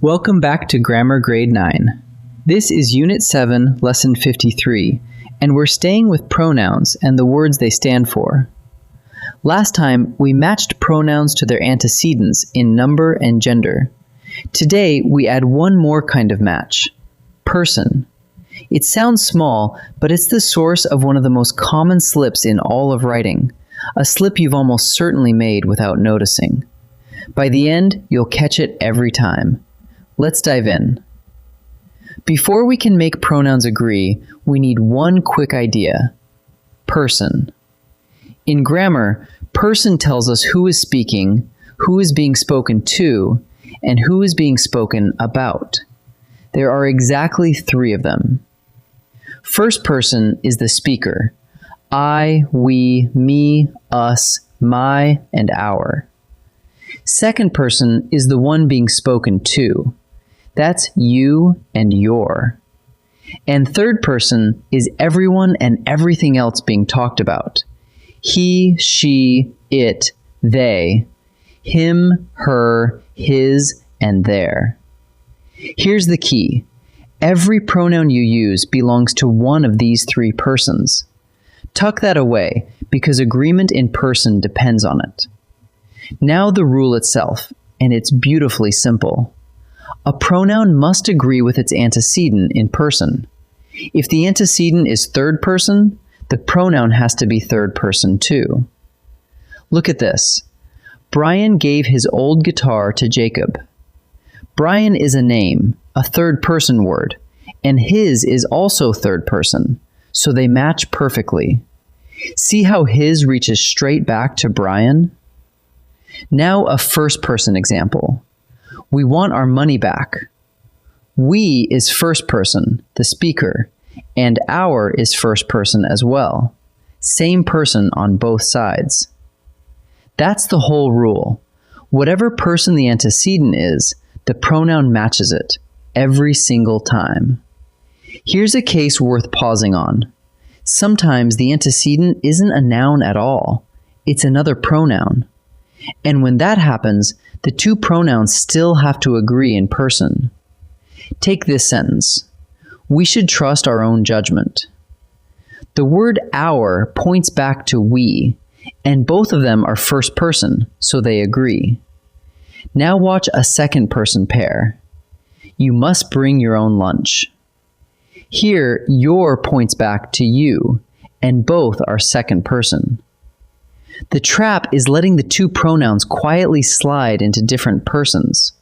Welcome back to Grammar Grade 9. This is Unit 7, Lesson 53, and we're staying with pronouns and the words they stand for. Last time, we matched pronouns to their antecedents in number and gender. Today, we add one more kind of match: person. It sounds small, but it's the source of one of the most common slips in all of writing, a slip you've almost certainly made without noticing. By the end, you'll catch it every time. Let's dive in. Before we can make pronouns agree, we need one quick idea: person. In grammar, person tells us who is speaking, who is being spoken to, and who is being spoken about. There are exactly 3 of them. First person is the speaker: I, we, me, us, my, and our. Second person is the one being spoken to. That's you and your. And third person is everyone and everything else being talked about: he, she, it, they, him, her, his, and their. Here's the key: every pronoun you use belongs to one of these 3 persons. Tuck that away, because agreement in person depends on it. Now the rule itself, and it's beautifully simple. A pronoun must agree with its antecedent in person. If the antecedent is third person, the pronoun has to be third person too. Look at this. Brian gave his old guitar to Jacob. Brian is a name, a third person word, and his is also third person, so they match perfectly. See how his reaches straight back to Brian? Now a first person example. We want our money back. We is first person, the speaker, and our is first person as well. Same person on both sides. That's the whole rule. Whatever person the antecedent is, the pronoun matches it, every single time. Here's a case worth pausing on. Sometimes the antecedent isn't a noun at all. It's another pronoun. And when that happens, the 2 pronouns still have to agree in person. Take this sentence: we should trust our own judgment. The word our points back to we, and both of them are first person, so they agree. Now watch a second person pair. You must bring your own lunch. Here, your points back to you, and both are second person. The trap is letting the 2 pronouns quietly slide into different persons.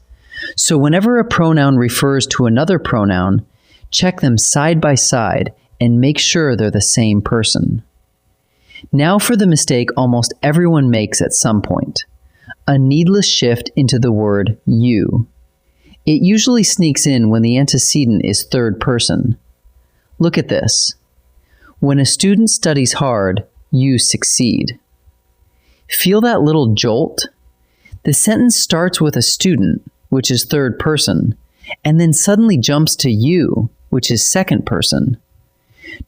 So whenever a pronoun refers to another pronoun, check them side by side and make sure they're the same person. Now for the mistake almost everyone makes at some point: a needless shift into the word you. It usually sneaks in when the antecedent is third person. Look at this. When a student studies hard, you succeed. Feel that little jolt? The sentence starts with a student, which is third person, and then suddenly jumps to you, which is second person.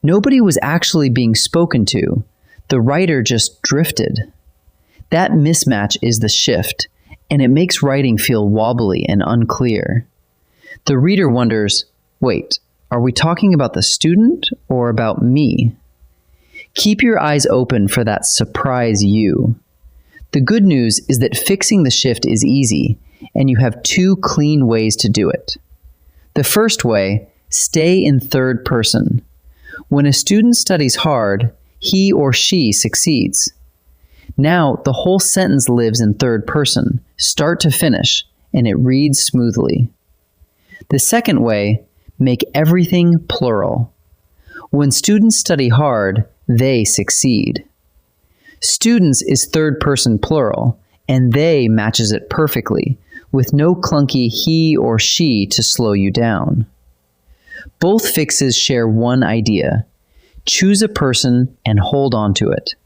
Nobody was actually being spoken to. The writer just drifted. That mismatch is the shift, and it makes writing feel wobbly and unclear. The reader wonders, wait, are we talking about the student or about me? Keep your eyes open for that surprise you. The good news is that fixing the shift is easy, and you have 2 clean ways to do it. The first way: stay in third person. When a student studies hard, he or she succeeds. Now the whole sentence lives in third person, start to finish, and it reads smoothly. The second way: make everything plural. When students study hard, they succeed. Students is third person plural, and they matches it perfectly, with no clunky he or she to slow you down. Both fixes share one idea: choose a person and hold on to it.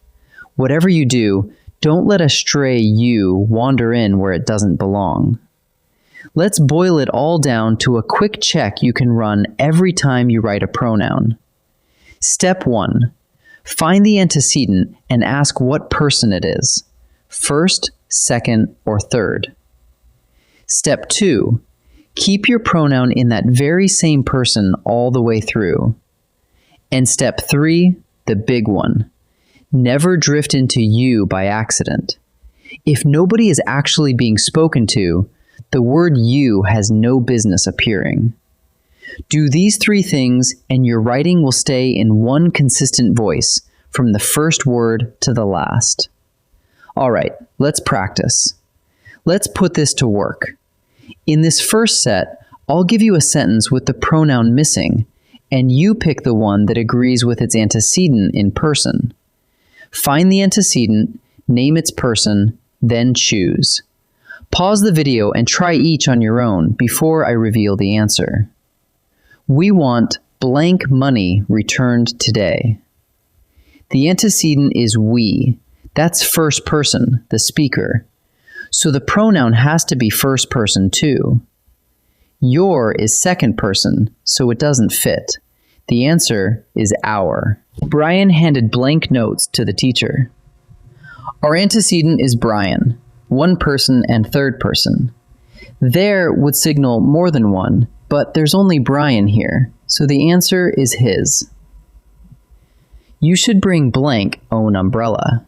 Whatever you do, don't let a stray you wander in where it doesn't belong. Let's boil it all down to a quick check you can run every time you write a pronoun. Step 1. Find the antecedent and ask what person it is: first, second, or third. Step 2. Keep your pronoun in that very same person all the way through. And step 3, the big one. Never drift into you by accident. If nobody is actually being spoken to, the word you has no business appearing. Do these 3 things and your writing will stay in one consistent voice from the first word to the last. All right, let's practice. Let's put this to work. In this first set, I'll give you a sentence with the pronoun missing, and you pick the one that agrees with its antecedent in person. Find the antecedent, name its person, then choose. Pause the video and try each on your own before I reveal the answer. We want blank money returned today. The antecedent is we. That's first person, the speaker. So the pronoun has to be first person too. Your is second person, so it doesn't fit. The answer is our. Brian handed blank notes to the teacher. Our antecedent is Brian, one person and third person. There would signal more than one, but there's only Brian here, so the answer is his. You should bring blank own umbrella.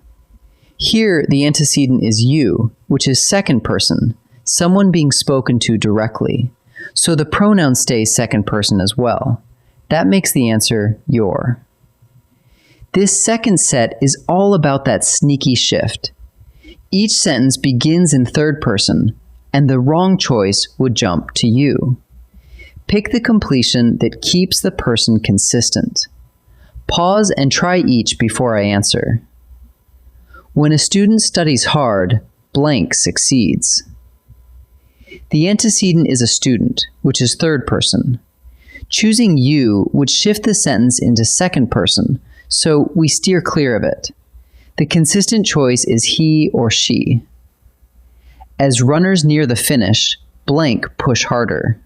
Here, the antecedent is you, which is second person, someone being spoken to directly, so the pronoun stays second person as well. That makes the answer your. This second set is all about that sneaky shift. Each sentence begins in third person, and the wrong choice would jump to you. Pick the completion that keeps the person consistent. Pause and try each before I answer. When a student studies hard, blank succeeds. The antecedent is a student, which is third person. Choosing you would shift the sentence into second person, so we steer clear of it. The consistent choice is he or she. As runners near the finish, blank push harder.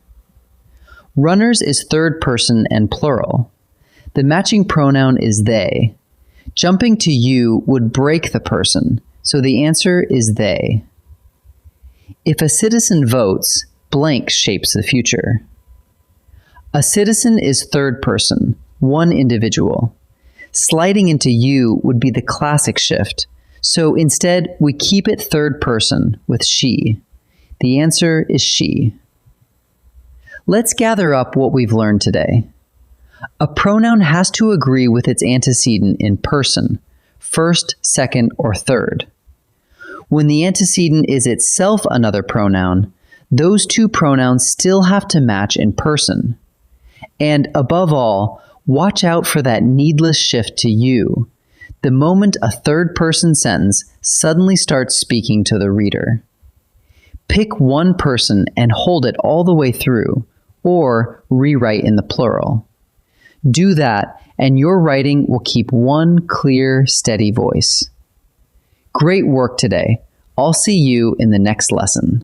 Runners is third person and plural. The matching pronoun is they. Jumping to you would break the person, so the answer is they. If a citizen votes, blank shapes the future. A citizen is third person, one individual. Sliding into you would be the classic shift, so instead we keep it third person with she. The answer is she. Let's gather up what we've learned today. A pronoun has to agree with its antecedent in person, first, second, or third. When the antecedent is itself another pronoun, those 2 pronouns still have to match in person. And above all, watch out for that needless shift to you, the moment a third-person sentence suddenly starts speaking to the reader. Pick one person and hold it all the way through, or rewrite in the plural. Do that, and your writing will keep one clear, steady voice. Great work today. I'll see you in the next lesson.